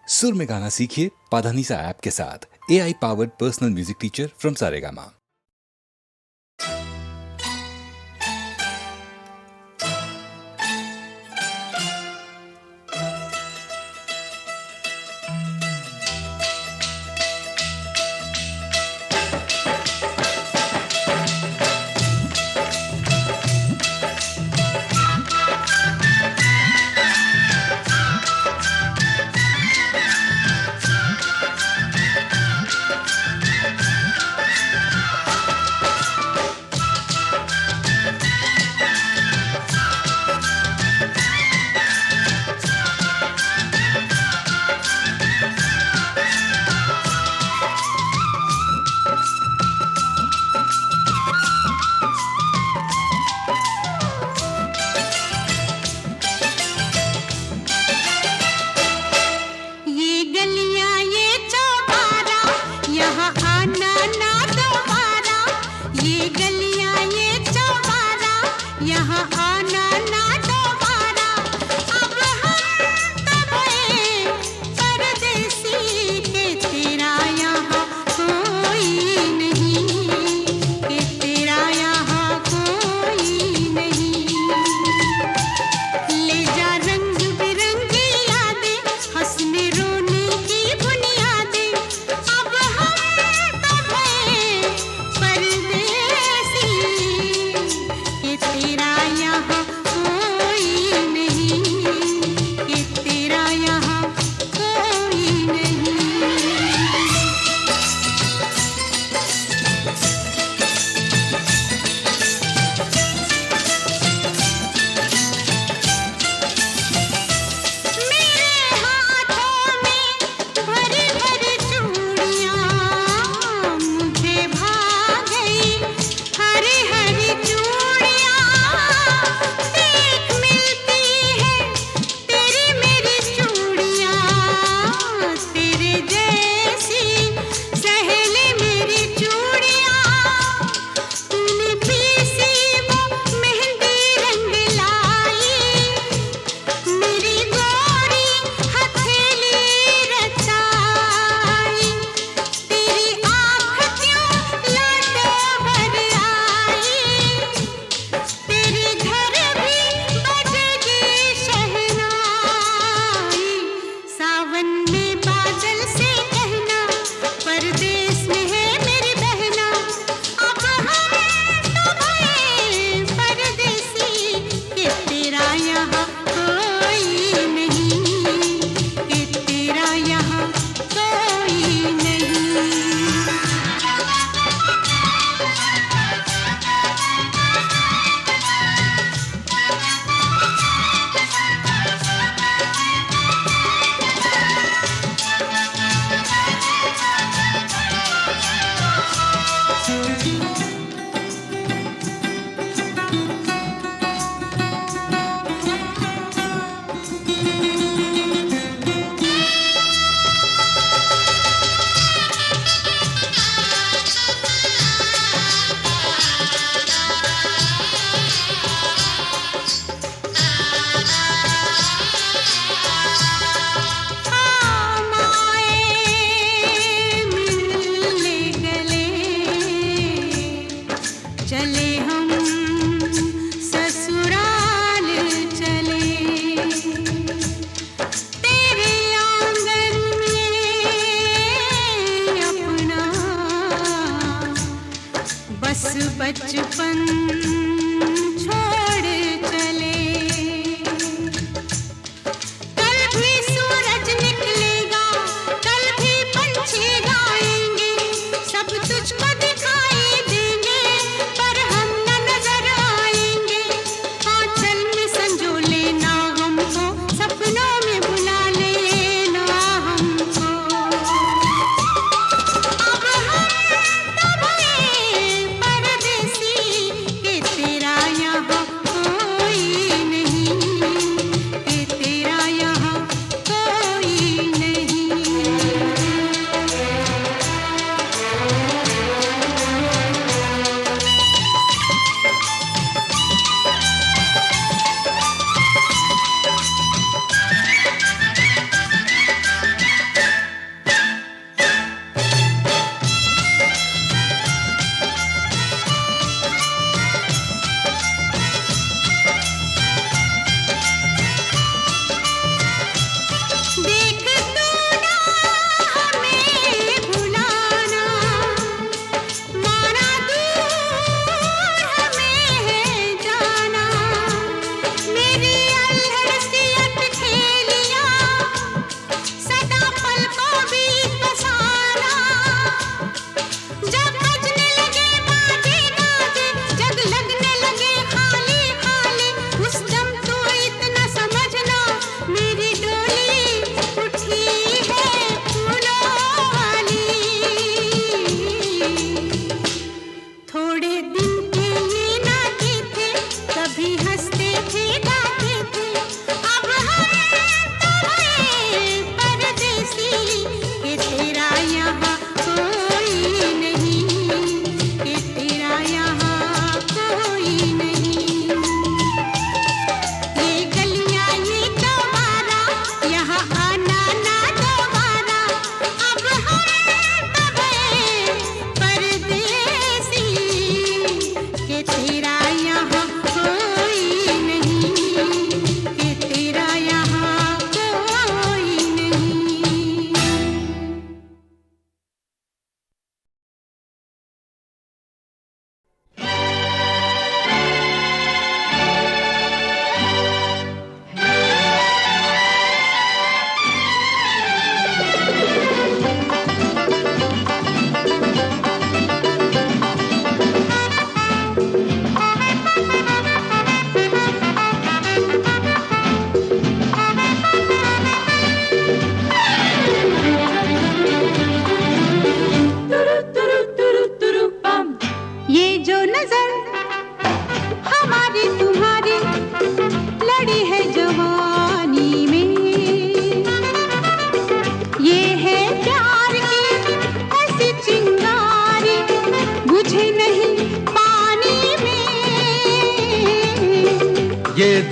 सुर में गाना सीखिए पाधानीसा ऐप के साथ। AI powered personal music teacher from Saregama. परदेसी के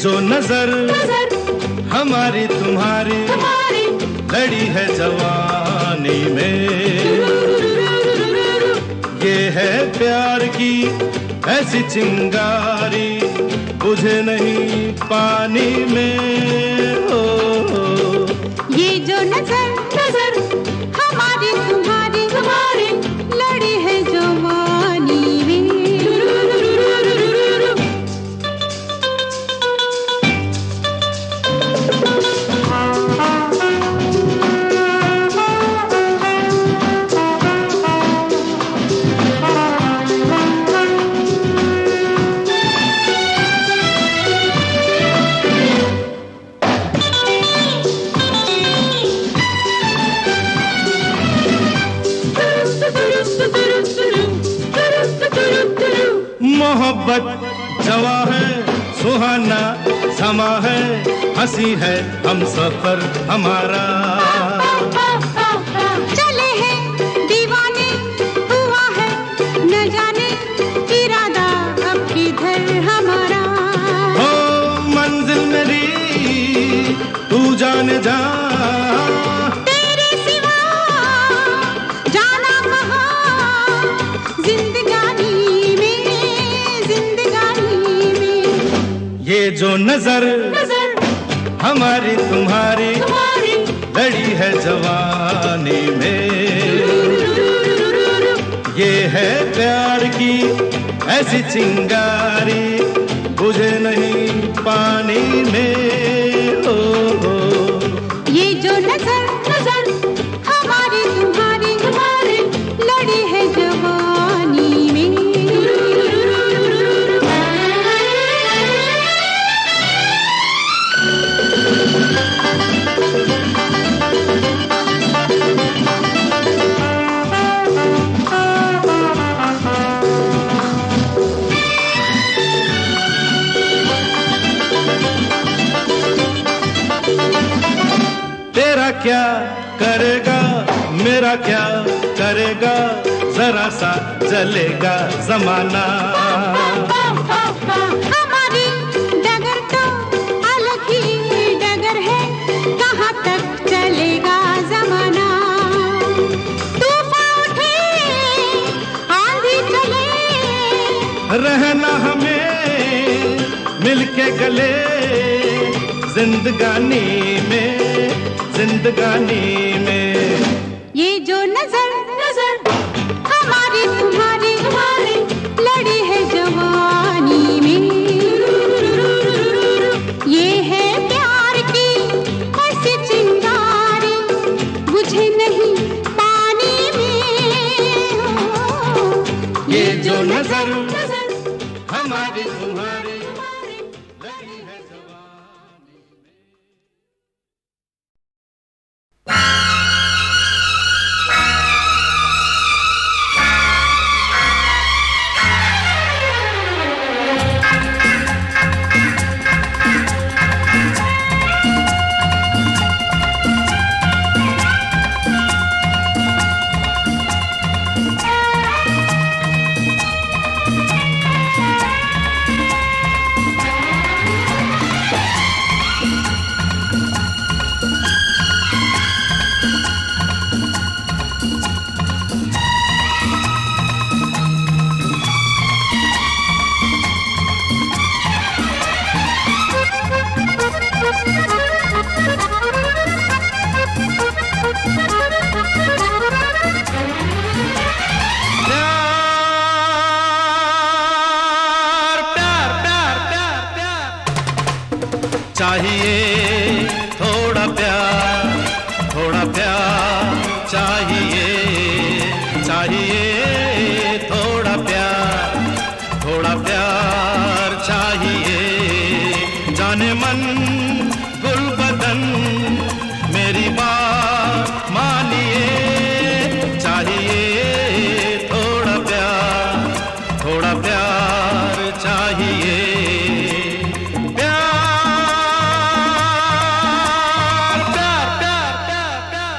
जो नजर हमारी तुम्हारी लड़ी है जवानी में, ये है प्यार की ऐसी चिंगारी बुझे नहीं पानी में। ओ ये जो नजर हमारी तुम्हारी लड़ी है जवानी में। मोहब्बत जवा है, सुहाना समा है, हंसी है हम सफर हमारा। चले हैं दीवाने, हुआ है न जाने इरादा अब किधर हमारा। हो मंजिल मेरी तू जाने जा, तेरे सिवा जाना कहाँ जिंदगानी में। ये जो नजर हमारी तुम्हारी लड़ी है जवानी में, ये है प्यार की ऐसी चिंगारी बुझे नहीं पानी में। ओ ये जो नजर हमारी तुम्हारी लड़ी है जवानी में। तेरा क्या करेगा मेरा क्या करेगा, जरा सा जलेगा जमाना। हमारी डगर तो अलग ही डगर है, कहाँ तक चलेगा जमाना। तूफान उठे आंधी चले, रहना हमें मिलके गले जिंदगानी में। ये जो नजर हमारी तुम्हारी लड़ी है जवानी में, ये है प्यार की ऐसी चिंगारी बुझे नहीं पानी में। ये जो नजर हमारी तुम्हारी लड़ी है जवानी में। चाहिए थोड़ा प्यार चाहिए थोड़ा प्यार चाहिए। जाने मन गुल बदन मेरी बात मानिए, चाहिए थोड़ा प्यार चाहिए। प्यार प्यार प्यार प्यार प्यार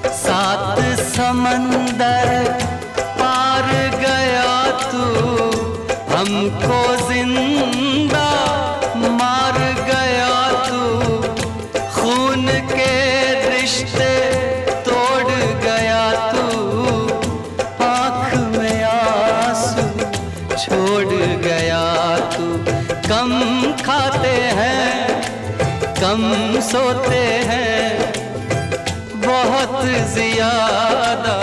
हमको जिंदा मार गया तू, खून के रिश्ते तोड़ गया तू, आँख में आंसू छोड़ गया तू। कम खाते हैं, कम सोते हैं, बहुत ज्यादा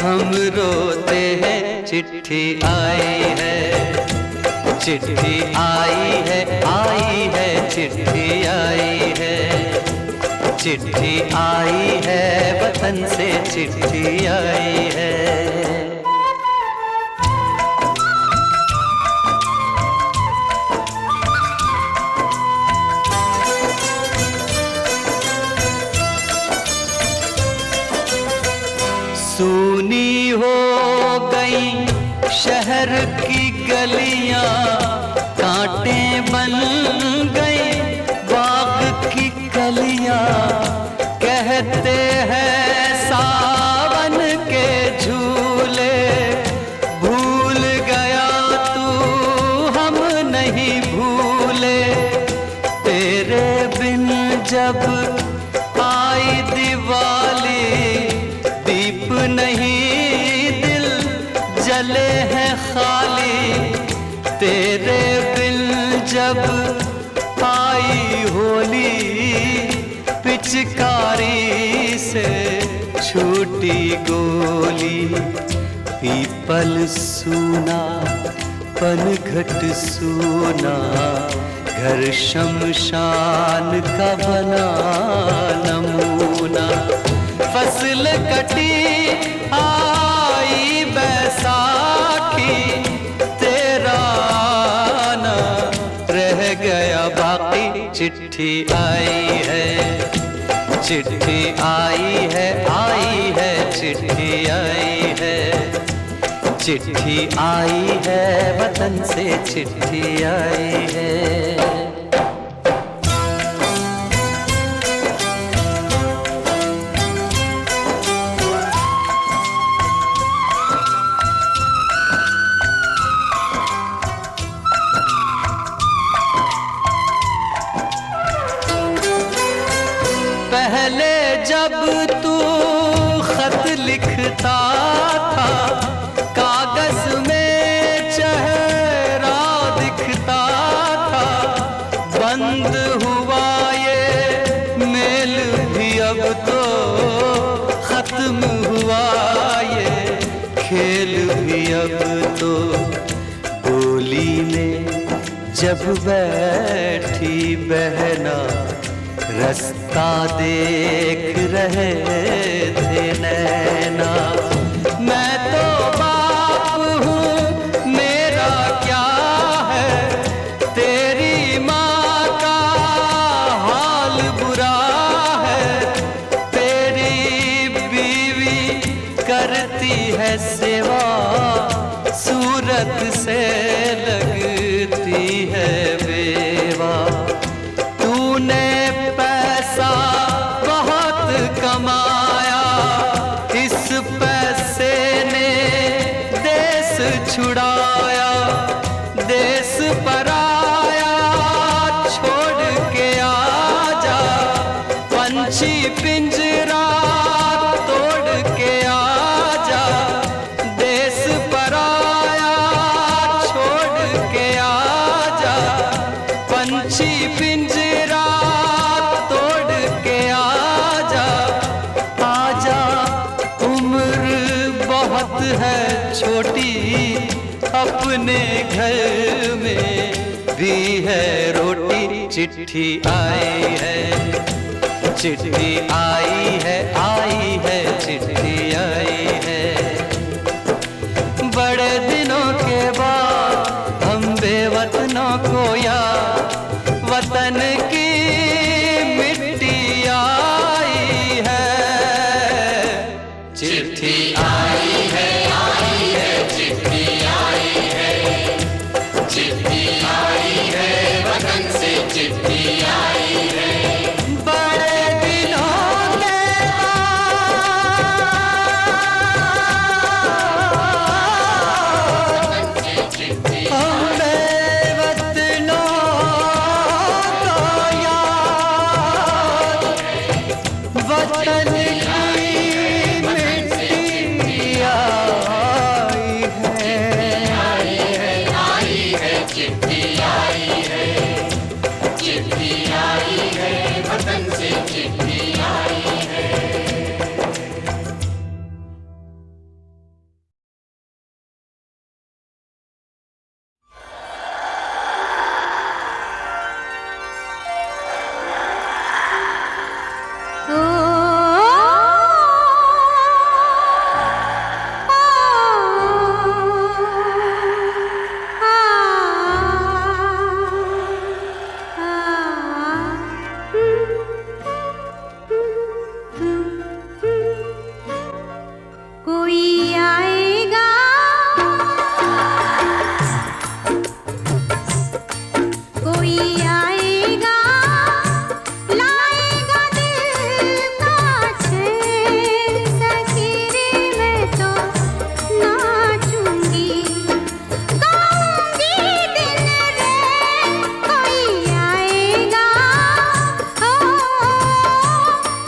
हम रोते हैं। चिट्ठी आई है, चिट्ठी आई है, आई है, चिट्ठी आई है, चिट्ठी आई है, वतन से चिट्ठी आई है। सूनी हो गई शहर की गलियां, कांटे बन गई बाग की कलियां। कहते हैं सावन के झूले, भूल गया तू हम नहीं भूले। तेरे बिन जब आई दिवाली, दीप नहीं दिल जले हैं खाली। तेरे बिन जब आई होली, पिचकारी से छूटी गोली। पीपल सूना पनघट सूना, घर शमशान का बना नमूना। फसल कटी आई बैसाखी, तेरा आना रह गया बाकी। चिट्ठी आई है, चिट्ठी आई है, आई है, चिट्ठी आई है, चिट्ठी आई है, वतन से चिट्ठी आई है। पहले जब तू खत लिखता था, कागज में चेहरा दिखता था। बंद हुआ ये मेल भी अब तो, खत्म हुआ ये खेल भी अब तो। बोली में जब बैठी बहना, रास्ता देख रहे थे नैना। मैं तो बाप हूँ, मेरा क्या है, तेरी माँ का हाल बुरा है। तेरी बीवी करती है सेवा, सूरत से लगती है बेवा। तूने पैसा बहुत कमाया, इस पैसे ने देश छुड़ाया। देश पराया छोड़ के आजा, पंछी पिंजरा तोड़ के आजा। देश पराया छोड़ के आजा, पंछी पिंजरा तोड़ के आजा। आजा उम्र बहुत है छोटी, अपने घर में भी है रोटी। चिट्ठी आई है, चिट्ठी आई है, आई है, चिट्ठी आई है। बड़े दिनों के बाद हम बेवतनों को याद, वतन की मिट्टी आई है। चिट्ठी आई है, आई है, चिट्ठी आई है, चिट्ठी आई है, वतन से चिट्ठी आई है। बड़े दिनों के बाद वतन की मिट्टी आई है, चिट्ठी आई है, चिट्ठी आई है, वतन से चिट्ठी आई है। कोई आएगा, कोई आएगा, लाएगा दिल का चैन, सखीरे मैं तो नाचूंगी, गाऊंगी दिन रात। कोई आएगा,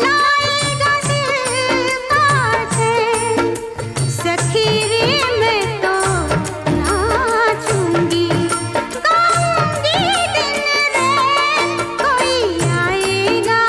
लाएगा दिल का चैन, सखीरे मैं तो नाचूंगी, गाऊंगी दिन रात। कोई आएगा,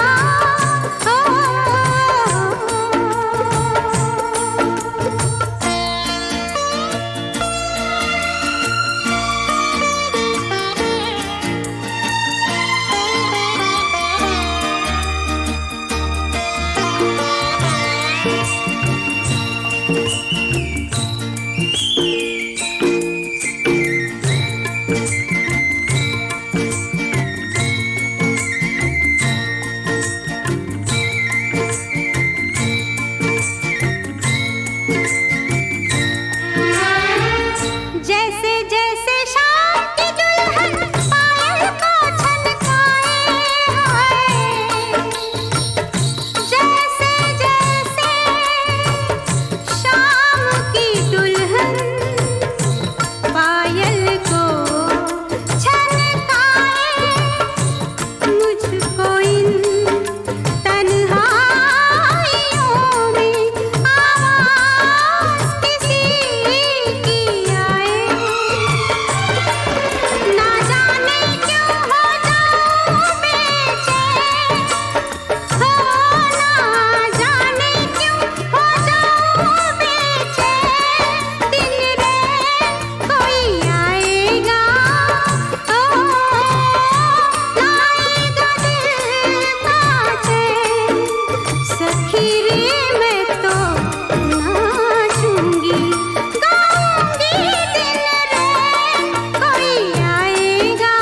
जैसे जैसे शाम की दुल्हन पायल को छनकाए हाय, जैसे जैसे शाम की दुल्हन पायल को छनकाए, मुझको इन तन्हाइयों में आवाज़ किसी की आए, ना जाने क्यों हो जाऊं बेचैन, हो ना जाने क्यों हो जाऊं बेचैन, दिन रात कोई आएगा, लाएगा दिल का चैन, सखीरे मैं तो नाचूंगी, गाऊंगी दिन रात। कोई आएगा,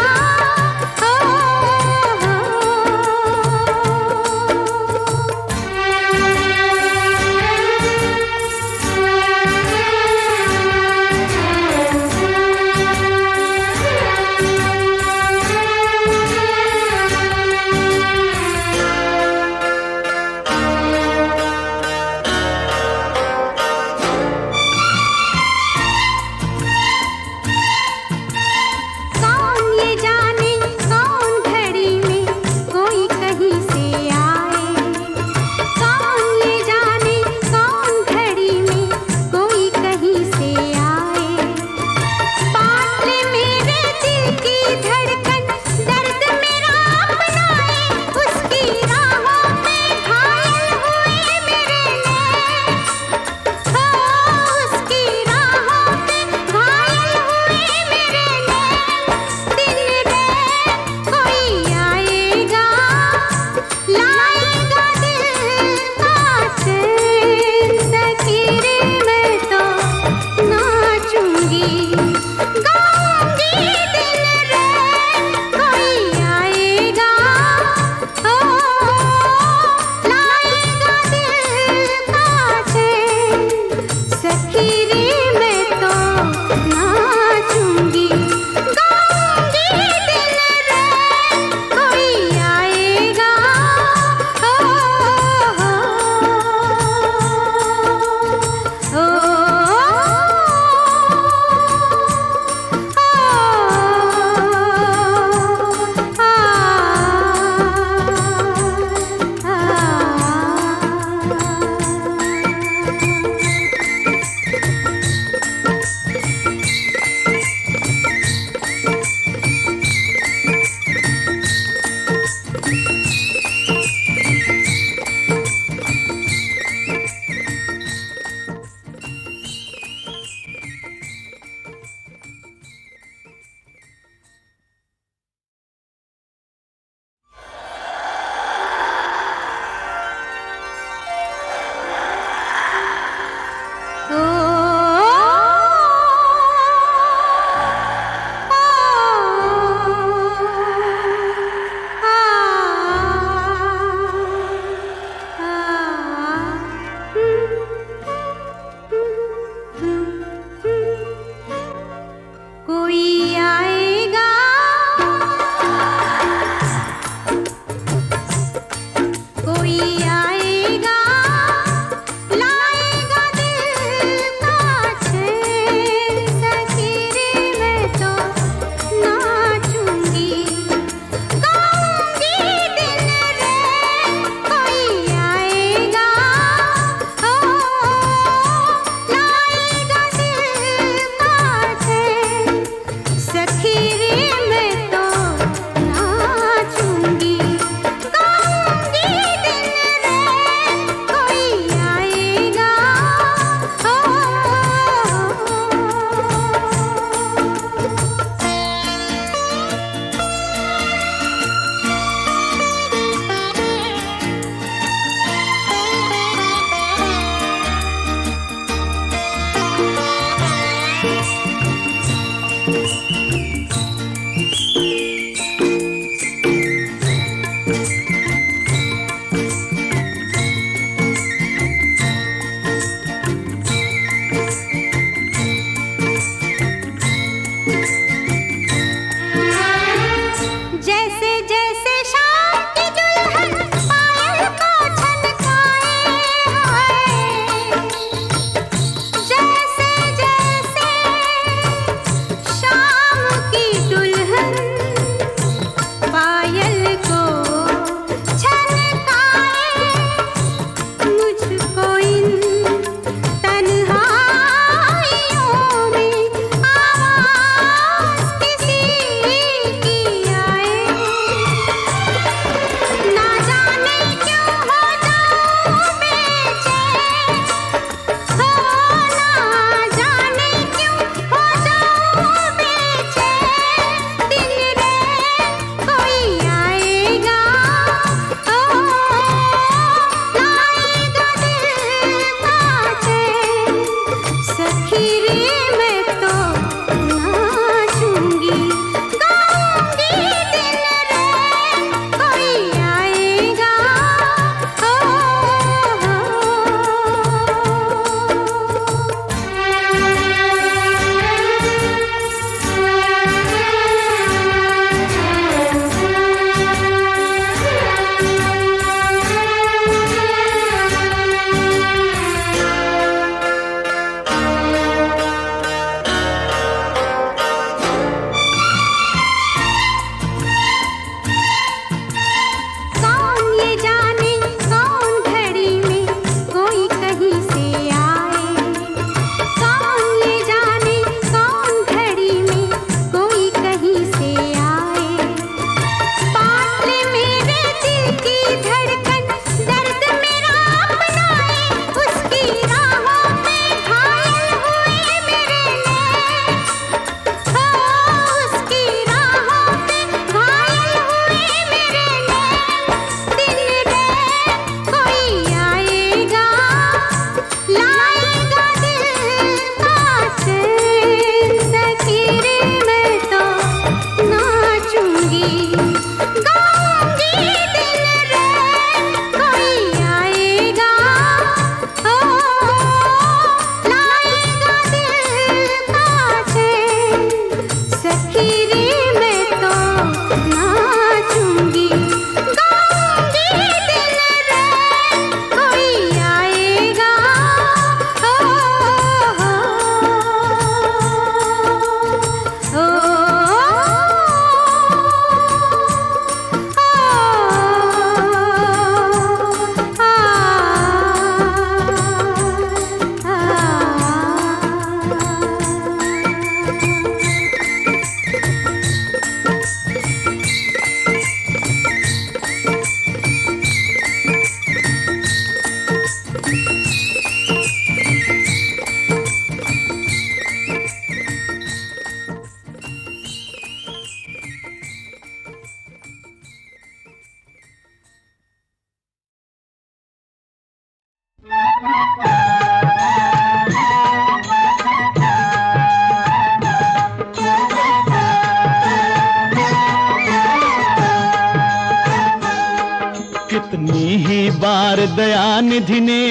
कितनी ही बार दयानिधि ने,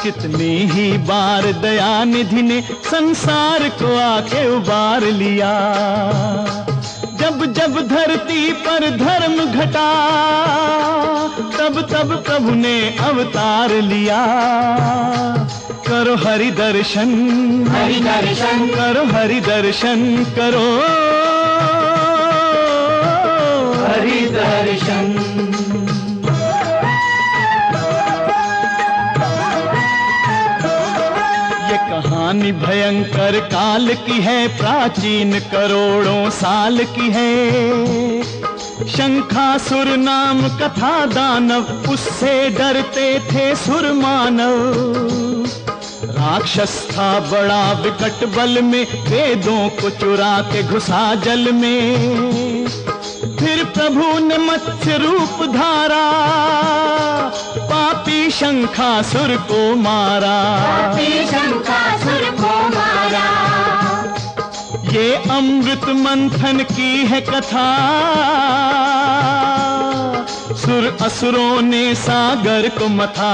कितनी ही बार दयानिधि ने संसार को आके उबार लिया। जब जब धरती पर धर्म घटा, तब तब प्रभु ने अवतार लिया। करो हरि दर्शन, हरि दर्शन, करो हरि दर्शन, करो हरि दर्शन। ये कहानी भयंकर काल की है, प्राचीन करोड़ों साल की है। शंखासुर नाम कथा दानव, उससे डरते थे सुर मानव। राक्षस था बड़ा विकट बल में, वेदों को चुरा के घुसा जल में। फिर प्रभु ने मत्स्य रूप धारा, पापी शंखासुर को मारा। पापी शंखासुर को मारा। ये अमृत मंथन की है कथा, सुर असुरों ने सागर को मथा।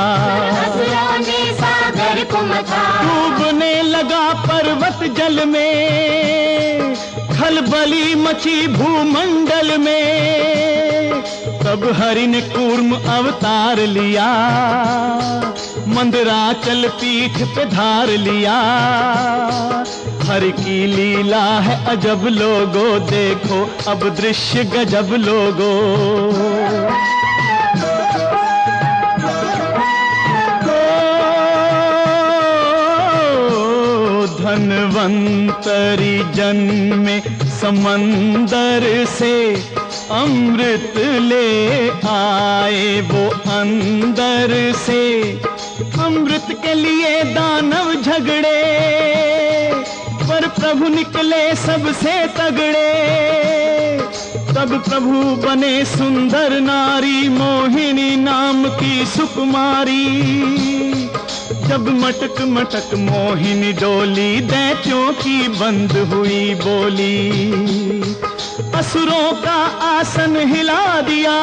असुरों ने सागर को मथा। डूबने लगा पर्वत जल में, खलबली मची भूमंडल में। तब हरि ने कूर्म अवतार लिया, मंदराचल पीठ पे धार लिया। हरि की लीला है अजब लोगो, देखो अब दृश्य गजब लोगो। धन्वंतरी जन्मे समंदर से, अमृत ले आए वो अंदर से। अमृत के लिए दानव झगड़े, पर प्रभु निकले सबसे तगड़े। तब प्रभु बने सुंदर नारी, मोहिनी नाम की सुकुमारी। जब मटक मटक मोहिनी डोली, दैत्यों की बंद हुई बोली। असुरों का आसन हिला दिया,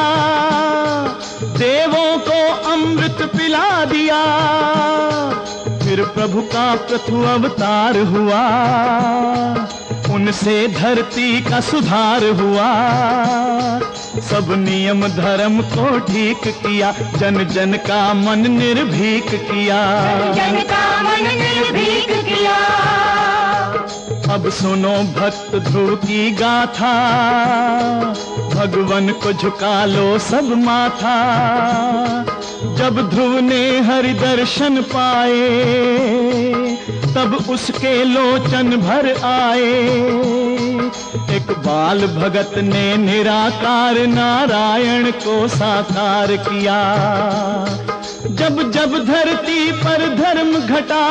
देवों को अमृत पिला दिया। फिर प्रभु का प्रथु अवतार हुआ, उनसे धरती का सुधार हुआ। सब नियम धर्म को ठीक किया, जन जन का मन निर्भीक किया। जन का मन निर्भीक किया। अब सुनो भक्त ध्रुव की गाथा, भगवन को झुका लो सब माथा। जब ध्रुव ने हरि दर्शन पाए, तब उसके लोचन भर आए। एक बाल भगत ने निराकार नारायण को साकार किया। जब जब धरती पर धर्म घटा,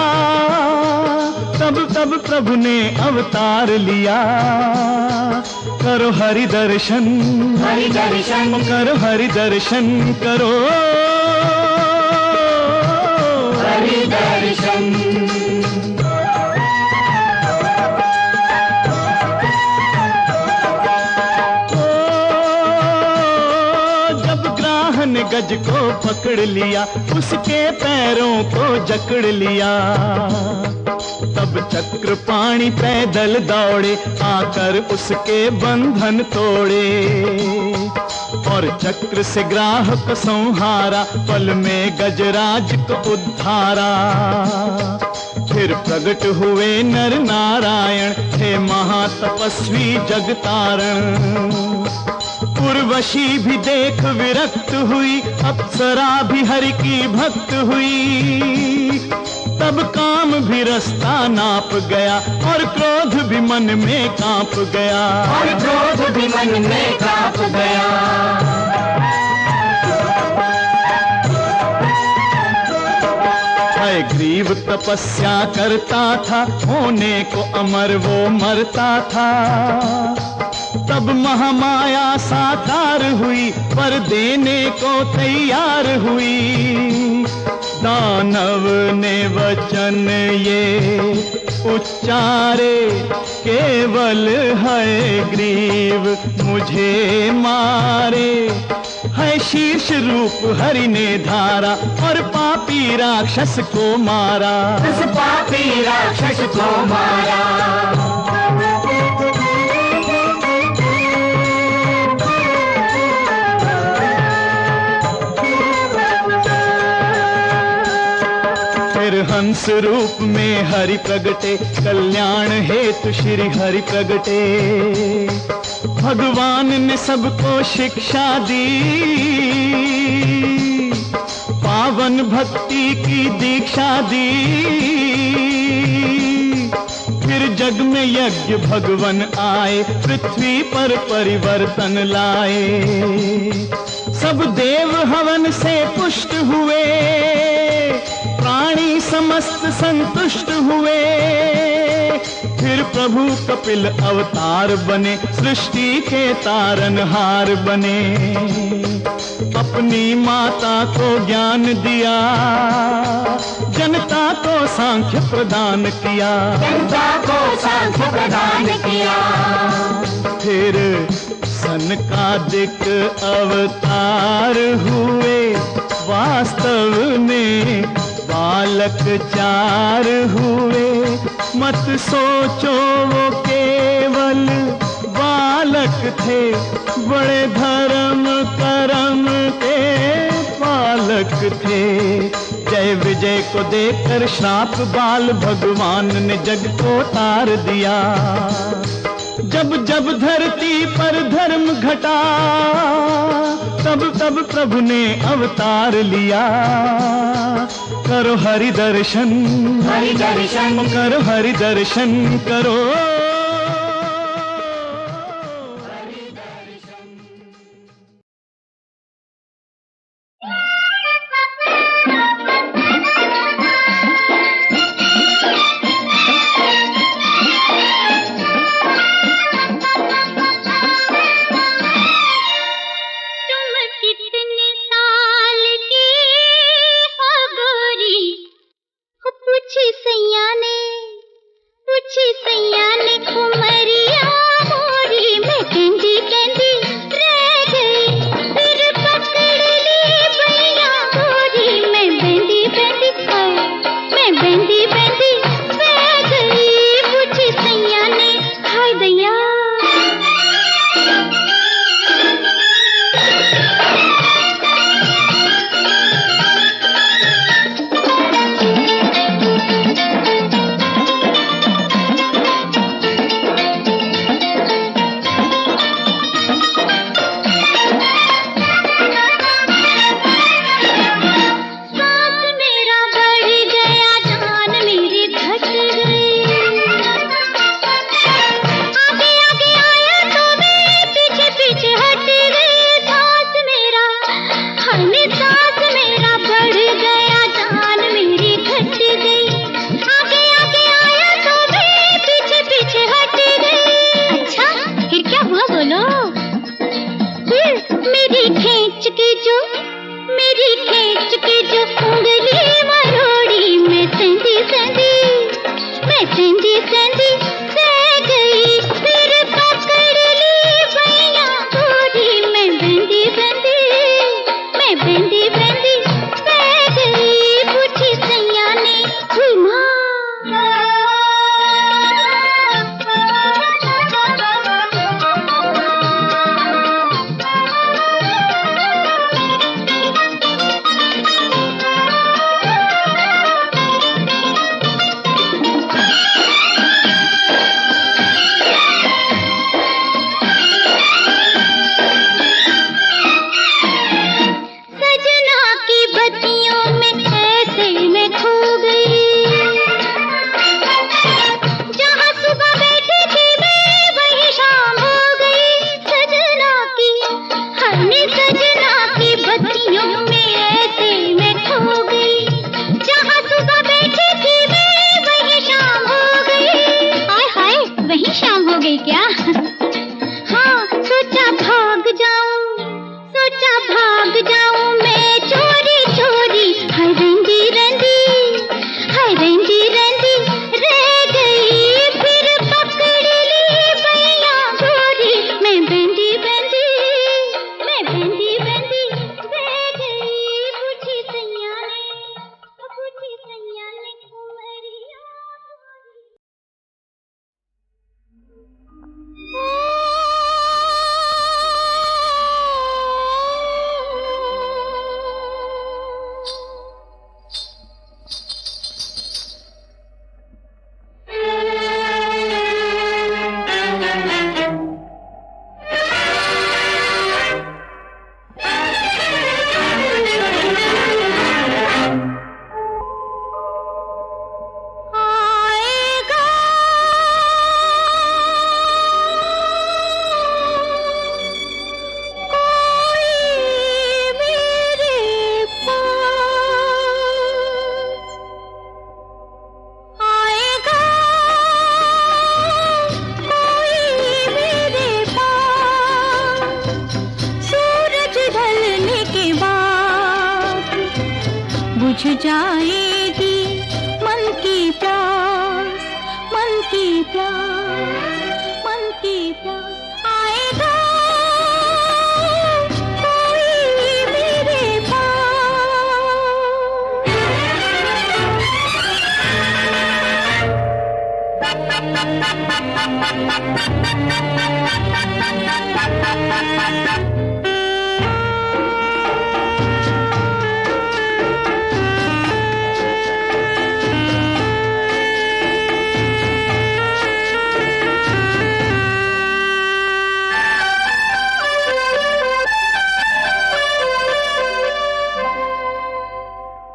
तब तब प्रभु ने अवतार लिया। करो हरि दर्शन, हरि दर्शन, करो हरि दर्शन, करो हरि दर्शन। गज को पकड़ लिया, उसके पैरों को जकड़ लिया। तब चक्र पाणी पैदल दौड़े, आकर उसके बंधन तोड़े। और चक्र से ग्राहक संहारा, पल में गजराज को उद्धारा। फिर प्रकट हुए नर नारायण, थे महातपस्वी जगतारण। उर्वशी भी देख विरक्त हुई, अप्सरा भी हरि की भक्त हुई। तब काम भी रास्ता नाप गया, और क्रोध भी मन में कांप गया। और क्रोध भी मन में कांप गया। हयग्रीव तपस्या करता था, होने को अमर वो मरता था। तब महामाया साकार हुई, पर देने को तैयार हुई। दानव ने वचन ये उच्चारे केवल है ग्रीव मुझे मारे। है शीर्ष रूप हरि ने धारा और पापी राक्षस को मारा। उस पापी राक्षस को मारा। फिर हंस रूप में हरि प्रगटे, कल्याण हेतु श्री हरि प्रगटे। भगवान ने सबको शिक्षा दी, पावन भक्ति की दीक्षा दी। फिर जग में यज्ञ भगवन आए, पृथ्वी पर परिवर्तन लाए। सब देव हवन से पुष्ट हुए, प्राणी समस्त संतुष्ट हुए। फिर प्रभु कपिल अवतार बने, सृष्टि के तारनहार बने। अपनी माता को ज्ञान दिया, जनता को सांख्य प्रदान किया। जनता को सांख्य प्रदान किया। फिर सनकादिक अवतार हुए, वास्तव में बालक चार हुए। मत सोचो वो केवल बालक थे, बड़े धर्म करम के पालक थे। जय विजय को देकर श्राप बाल भगवान ने जग को तार दिया। जब जब धरती पर धर्म घटा, तब तब प्रभु ने अवतार लिया। करो हरि दर्शन, हरि दर्शन, करो हरि दर्शन करो। रंदी रंदी, हाय रंदी रंदी रह गई। बुझ जाएगी मन की प्यास, मन की प्यास, मन की प्यास। आएगा कोई मेरे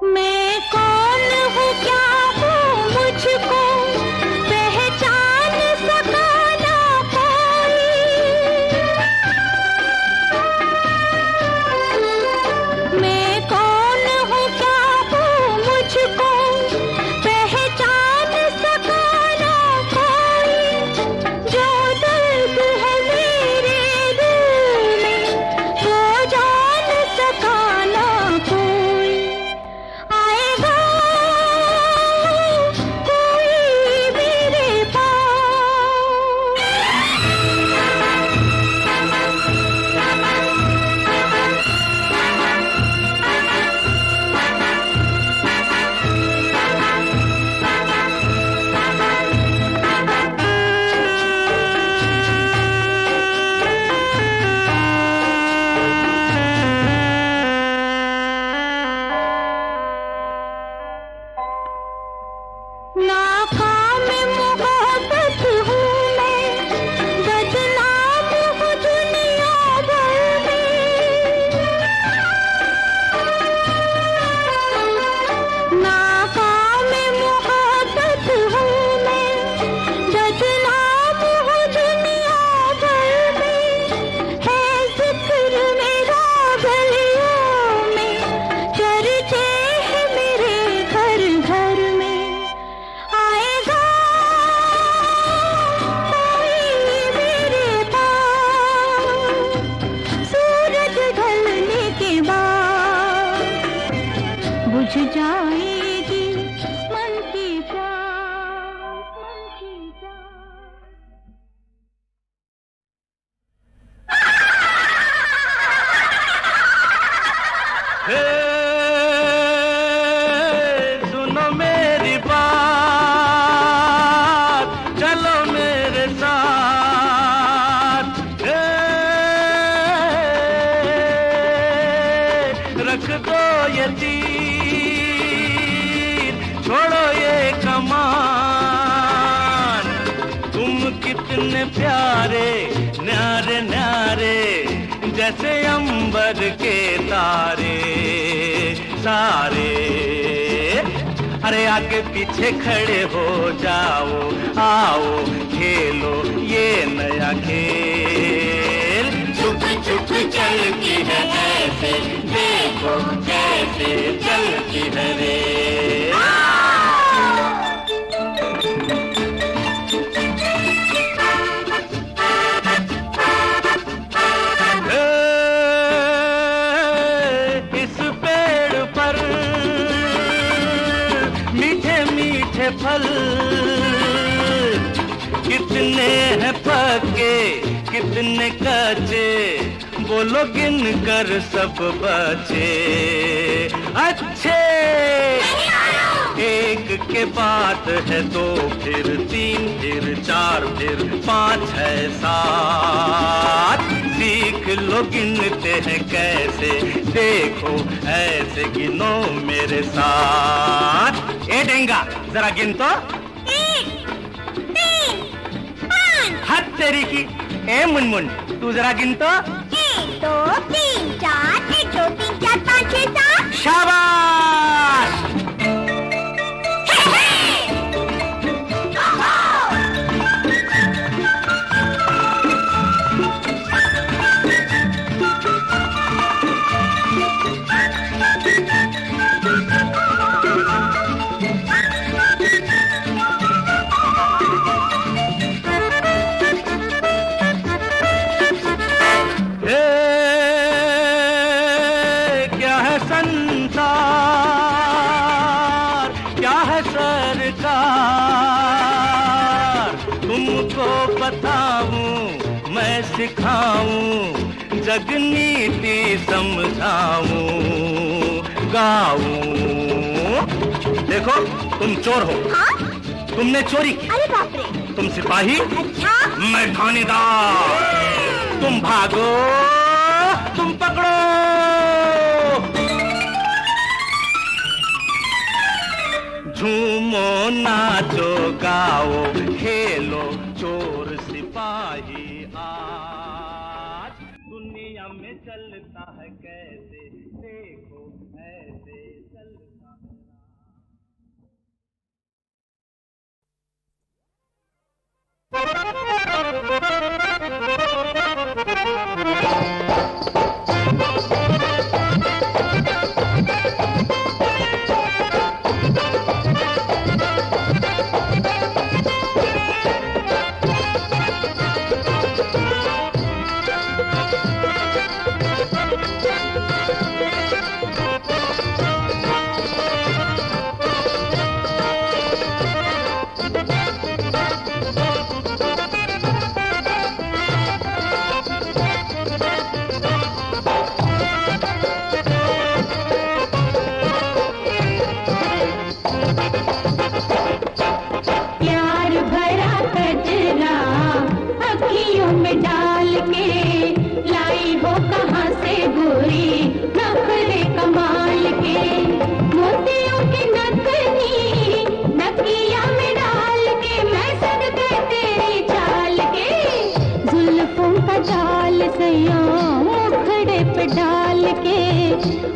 मैं कौन हूँ, क्या हूँ, मुझको पहचान सका ना कोई। मैं कौन हूँ, क्या हूँ, मुझको पहचान सका ना कोई। जो दर्द है मेरे दिल में वो जान सका ना कोई। आएगा कोई मेरे नाकाम मोहब्बत हूँ मैं, बदनाम हूँ दुनिया भर में। नाकाम मोहब्बत हूँ मैं, बदनाम हूँ दुनिया भर में। है जिक्र मेरा गलियों में, चर्चे हैं मेरे घर घर में। आएगा कोई मेरे पास, सूरज ढलने के बाद बुझ जाएगी मन की प्यास, मन की प्यास। हे सुनो मेरी बात, चलो मेरे साथ। हे रख दो ये तीर, छोड़ो ये कमान। तुम कितने प्यारे, न्यारे न्यारे, जैसे अंबर के तारे सारे। अरे आगे पीछे खड़े हो जाओ, आओ खेलो ये नया खेल। छुप छुप चलती है ऐसे, देखो कैसे चलती है रे। इस पेड़ पर मीठे मीठे फल, कितने हैं पके कितने कच्चे, बोलो गिन कर सब बचे अच्छे। एक के बाद है दो, फिर तीन, फिर चार, फिर पाँच है सात। सीख लो गिनते हैं कैसे, देखो ऐसे गिनो मेरे साथ। ए डेंगा जरा गिन तो। 1, 3, 5। हद तेरी की। ए मुनमुन तू जरा गिन तो। 1, 2, 3, 4, 1, 2, 3, 4, 5, 6, 7। शाबाश। संसार सिखाऊं, जगनीति समझाऊं, गाऊं। देखो तुम चोर हो। हाँ? तुमने चोरी की। अरे बाप रे। तुम सिपाही, अच्छा? मैं थानेदार। तुम भागो, तुम पकड़ो। झूमो, नाचो, गाओ, खेलो चोर सिपाही। आज दुनिया में चलता है कैसे, देखो ऐसे चलता है।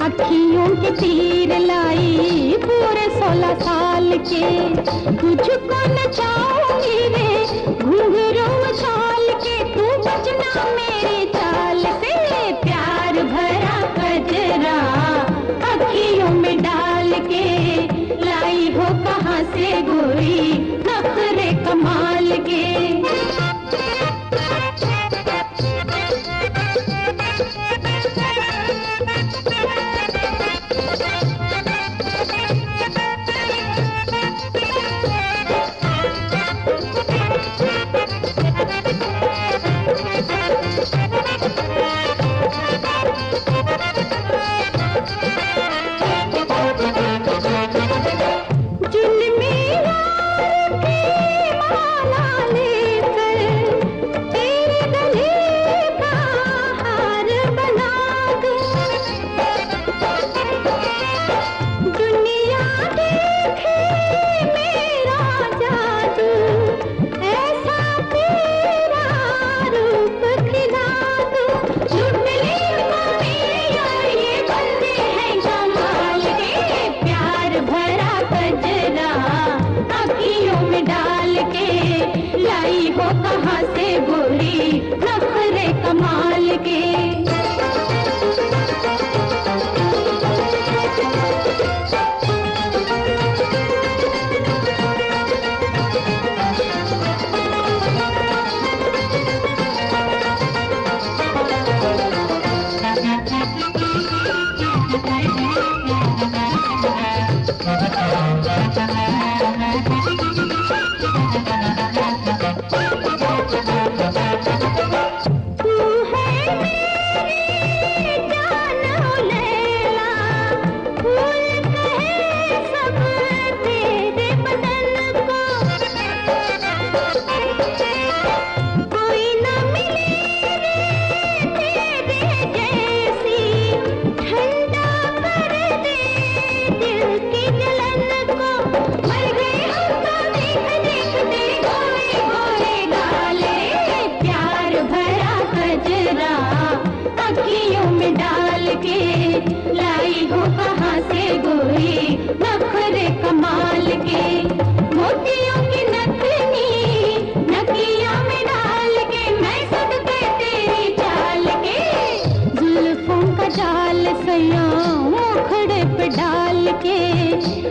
अखियों के तीर लाई पूरे 16 साल के, तुझको नचाऊंगी रे घुंघरू उछाल के, तू बचना मेरी चाल से। प्यार भरा कजरा अखियों में डाल के, लाई हो कहाँ से गोरी नखरे कमाल के।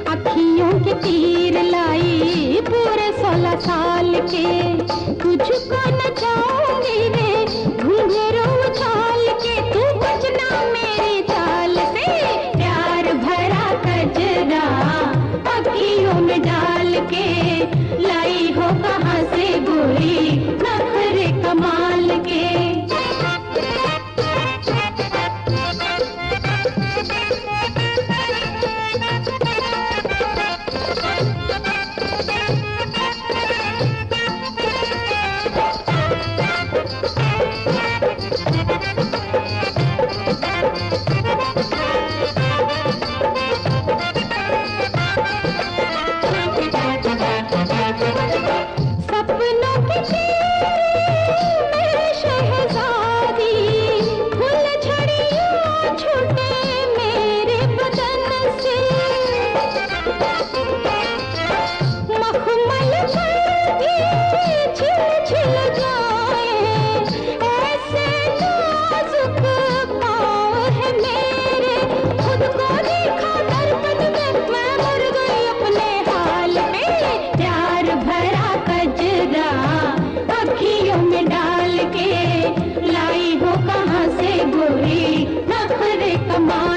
अखियों के तीर लाई पूरे 16 साल के, तुझको नचाऊंगी रे घुंघरू उछाल के, तू बचना मेरी चाल से। प्यार भरा कजरा अखियों में डाल के, लाई हो कहाँ से गोरी नखरे कमाल के। हमारा